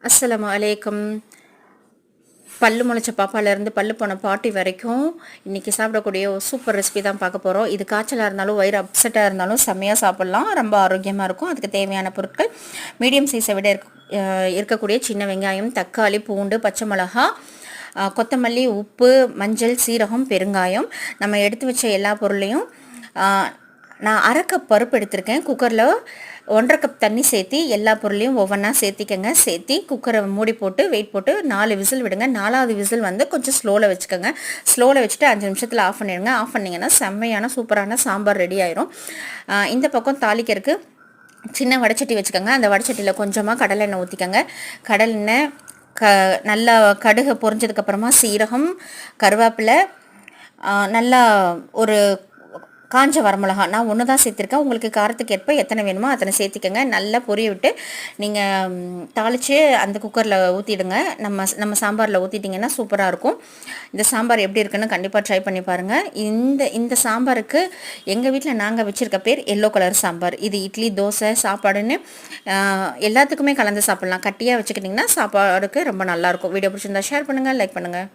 அஸ்ஸலாமு அலைக்கும். பல்லு முளைச்ச பாப்பாலேருந்து பல்லு போன பாட்டி வரைக்கும் இன்றைக்கி சாப்பிடக்கூடிய ஒரு சூப்பர் ரெசிபி தான் பார்க்க போகிறோம். இது காய்ச்சலாக இருந்தாலும் வயிறு அப்செட்டாக இருந்தாலும் செம்மையாக சாப்பிட்லாம், ரொம்ப ஆரோக்கியமாக இருக்கும். அதுக்கு தேவையான பொருட்கள் மீடியம் சைஸை விட இருக்கக்கூடிய சின்ன வெங்காயம், தக்காளி, பூண்டு, பச்சை மிளகா, கொத்தமல்லி, உப்பு, மஞ்சள், சீரகம், பெருங்காயம். நம்ம எடுத்து வச்ச எல்லா பொருளையும் நான் அரை கப் பருப்பு எடுத்திருக்கேன். குக்கரில் 1.5 கப் தண்ணி சேர்த்தி எல்லா பொருளையும் ஒவ்வொன்றா சேர்த்திக்கங்க. சேர்த்தி குக்கரை மூடி போட்டு வெயிட் போட்டு 4 விசில் விடுங்க. 4வது விசில் வந்து கொஞ்சம் ஸ்லோவில் வச்சுக்கோங்க. ஸ்லோவில் வச்சுட்டு 5 நிமிஷத்தில் ஆஃப் பண்ணிடுங்க. ஆஃப் பண்ணிங்கன்னா செம்மையான சூப்பரான சாம்பார் ரெடி ஆயிரும். இந்த பக்கம் தாளிக்கிறதுக்கு சின்ன வடைச்சட்டி வச்சுக்கோங்க. அந்த வடைச்சட்டியில் கொஞ்சமாக கடலெண்ணெய் ஊற்றிக்கோங்க. கடலெண்ணெய் நல்லா கடுகு பொரிஞ்சதுக்கப்புறமா சீரகம், கருவேப்பிலை, நல்லா ஒரு காஞ்ச வரமிளகா, நான் ஒன்று தான் சேர்த்துருக்கேன். உங்களுக்கு காரத்துக்கு ஏற்ப எத்தனை வேணுமோ அத்தனை சேர்த்திக்கங்க. நல்லா பொரிய விட்டு நீங்கள் தாளித்து அந்த குக்கரில் ஊற்றிடுங்க. நம்ம சாம்பாரில் ஊற்றிட்டிங்கன்னா சூப்பராக இருக்கும். இந்த சாம்பார் எப்படி இருக்குன்னு கண்டிப்பாக ட்ரை பண்ணி பாருங்கள். இந்த சாம்பாருக்கு எங்கள் வீட்டில் நாங்கள் வச்சுருக்க பேர் எல்லோ கலர் சாம்பார். இது இட்லி, தோசை, சாப்பாடுன்னு எல்லாத்துக்குமே கலந்து சாப்பிட்லாம். கட்டியாக வச்சுக்கிட்டிங்கன்னா சாப்பாடுக்கு ரொம்ப நல்லாயிருக்கும். வீடியோ பிடிச்சிருந்தா ஷேர் பண்ணுங்கள், லைக் பண்ணுங்கள்.